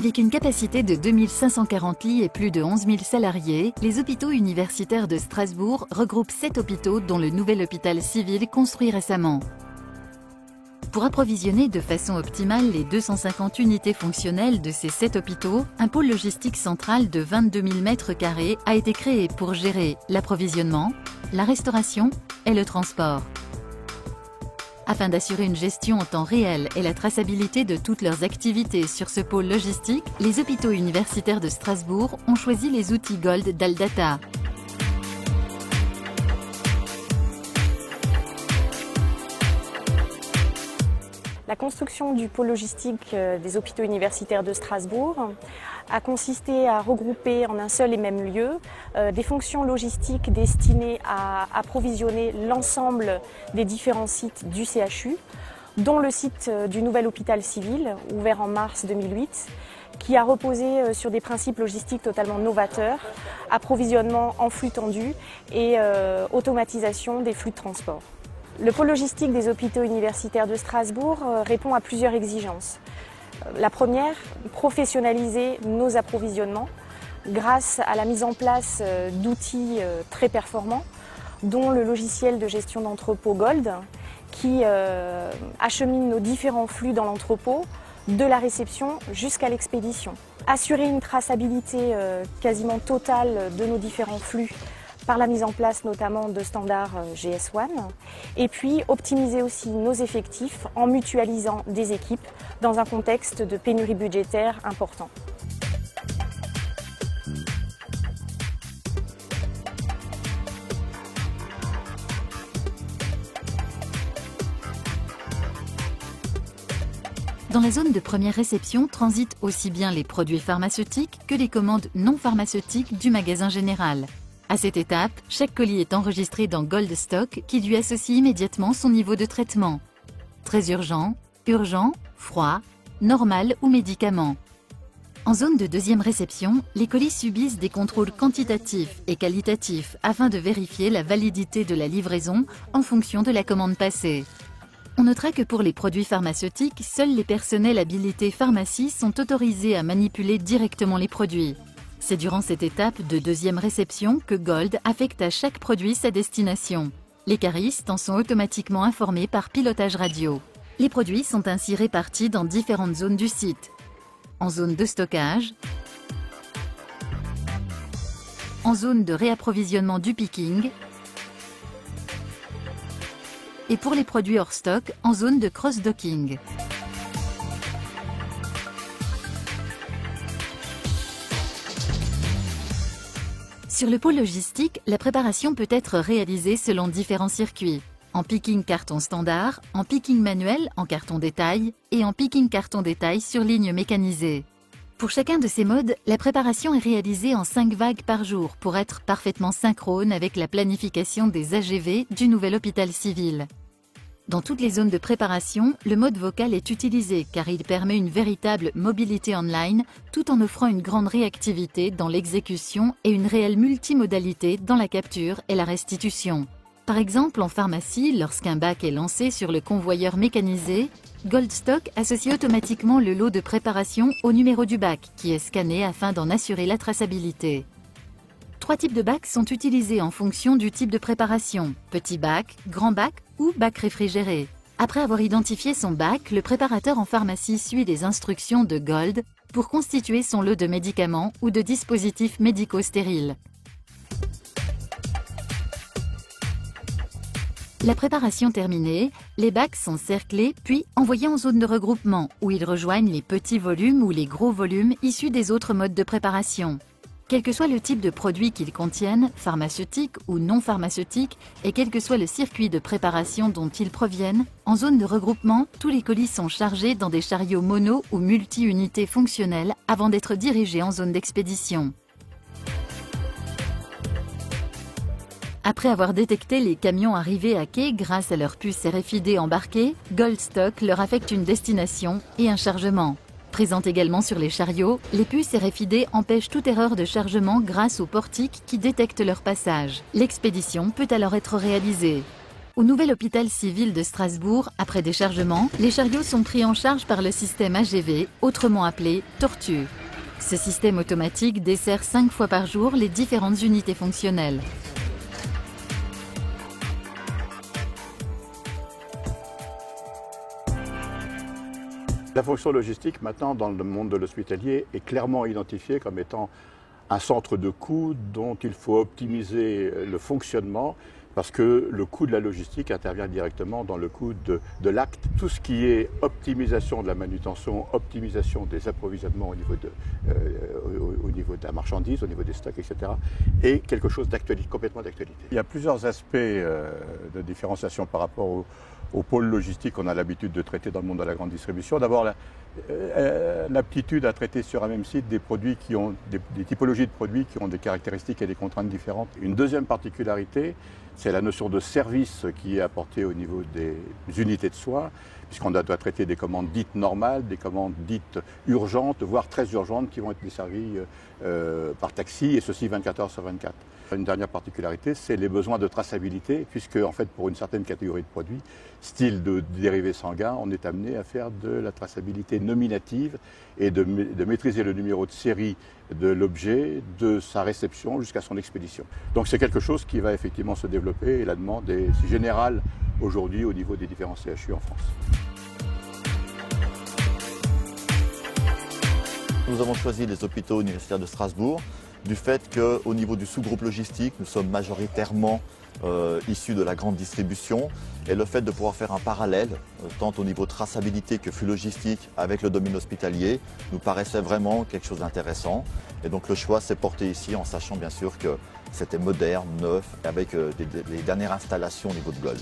Avec une capacité de 2540 lits et plus de 11 000 salariés, les hôpitaux universitaires de Strasbourg regroupent 7 hôpitaux dont le nouvel hôpital civil construit récemment. Pour approvisionner de façon optimale les 250 unités fonctionnelles de ces 7 hôpitaux, un pôle logistique central de 22 000 m² a été créé pour gérer l'approvisionnement, la restauration et le transport. Afin d'assurer une gestion en temps réel et la traçabilité de toutes leurs activités sur ce pôle logistique, les hôpitaux universitaires de Strasbourg ont choisi les outils Gold d'Aldata. La construction du pôle logistique des hôpitaux universitaires de Strasbourg a consisté à regrouper en un seul et même lieu des fonctions logistiques destinées à approvisionner l'ensemble des différents sites du CHU, dont le site du nouvel hôpital civil, ouvert en mars 2008, qui a reposé sur des principes logistiques totalement novateurs, approvisionnement en flux tendu et automatisation des flux de transport. Le pôle logistique des hôpitaux universitaires de Strasbourg répond à plusieurs exigences. La première, professionnaliser nos approvisionnements grâce à la mise en place d'outils très performants, dont le logiciel de gestion d'entrepôt Gold, qui achemine nos différents flux dans l'entrepôt, de la réception jusqu'à l'expédition. Assurer une traçabilité quasiment totale de nos différents flux par la mise en place notamment de standards GS1, et puis optimiser aussi nos effectifs en mutualisant des équipes dans un contexte de pénurie budgétaire important. Dans la zone de première réception transitent aussi bien les produits pharmaceutiques que les commandes non pharmaceutiques du magasin général. À cette étape, chaque colis est enregistré dans Gold Stock qui lui associe immédiatement son niveau de traitement. Très urgent, urgent, froid, normal ou médicament. En zone de deuxième réception, les colis subissent des contrôles quantitatifs et qualitatifs afin de vérifier la validité de la livraison en fonction de la commande passée. On notera que pour les produits pharmaceutiques, seuls les personnels habilités pharmacie sont autorisés à manipuler directement les produits. C'est durant cette étape de deuxième réception que Gold affecte à chaque produit sa destination. Les caristes en sont automatiquement informés par pilotage radio. Les produits sont ainsi répartis dans différentes zones du site. En zone de stockage, en zone de réapprovisionnement du picking, et pour les produits hors stock, en zone de cross-docking. Sur le pôle logistique, la préparation peut être réalisée selon différents circuits. En picking carton standard, en picking manuel en carton détail et en picking carton détail sur ligne mécanisée. Pour chacun de ces modes, la préparation est réalisée en 5 vagues par jour pour être parfaitement synchrone avec la planification des AGV du nouvel hôpital civil. Dans toutes les zones de préparation, le mode vocal est utilisé car il permet une véritable mobilité online tout en offrant une grande réactivité dans l'exécution et une réelle multimodalité dans la capture et la restitution. Par exemple, en pharmacie, lorsqu'un bac est lancé sur le convoyeur mécanisé, Goldstock associe automatiquement le lot de préparation au numéro du bac qui est scanné afin d'en assurer la traçabilité. 3 types de bacs sont utilisés en fonction du type de préparation, petit bac, grand bac ou bac réfrigéré. Après avoir identifié son bac, le préparateur en pharmacie suit les instructions de Gold pour constituer son lot de médicaments ou de dispositifs médicaux stériles. La préparation terminée, les bacs sont cerclés puis envoyés en zone de regroupement où ils rejoignent les petits volumes ou les gros volumes issus des autres modes de préparation. Quel que soit le type de produit qu'ils contiennent, pharmaceutique ou non pharmaceutique, et quel que soit le circuit de préparation dont ils proviennent, en zone de regroupement, tous les colis sont chargés dans des chariots mono ou multi-unités fonctionnelles avant d'être dirigés en zone d'expédition. Après avoir détecté les camions arrivés à quai grâce à leur puce RFID embarquée, Goldstock leur affecte une destination et un chargement. Présentes également sur les chariots, les puces RFID empêchent toute erreur de chargement grâce aux portiques qui détectent leur passage. L'expédition peut alors être réalisée. Au nouvel hôpital civil de Strasbourg, après déchargement, les chariots sont pris en charge par le système AGV, autrement appelé Tortue. Ce système automatique dessert 5 fois par jour les différentes unités fonctionnelles. La fonction logistique, maintenant, dans le monde de l'hospitalier, est clairement identifiée comme étant un centre de coût dont il faut optimiser le fonctionnement parce que le coût de la logistique intervient directement dans le coût de l'acte. Tout ce qui est optimisation de la manutention, optimisation des approvisionnements au niveau de la marchandise, au niveau des stocks, etc., est quelque chose d'actualité, complètement d'actualité. Il y a plusieurs aspects de différenciation par rapport au pôle logistique qu'on a l'habitude de traiter dans le monde de la grande distribution. D'abord, l'aptitude à traiter sur un même site des produits qui ont des typologies de produits qui ont des caractéristiques et des contraintes différentes. Une deuxième particularité, c'est la notion de service qui est apportée au niveau des unités de soins, puisqu'on doit traiter des commandes dites normales, des commandes dites urgentes, voire très urgentes, qui vont être desservies par taxi, et ceci 24 heures sur 24. Une dernière particularité, c'est les besoins de traçabilité, puisque en fait, pour une certaine catégorie de produits, style de dérivés sanguins, on est amené à faire de la traçabilité nominative et de maîtriser le numéro de série de l'objet, de sa réception jusqu'à son expédition. Donc c'est quelque chose qui va effectivement se développer et la demande est générale aujourd'hui au niveau des différents CHU en France. Nous avons choisi les hôpitaux universitaires de Strasbourg du fait qu'au niveau du sous-groupe logistique, nous sommes majoritairement issus de la grande distribution et le fait de pouvoir faire un parallèle, tant au niveau traçabilité que flux logistique avec le domaine hospitalier, nous paraissait vraiment quelque chose d'intéressant. Et donc le choix s'est porté ici en sachant bien sûr que c'était moderne, neuf, avec les dernières installations au niveau de Gold.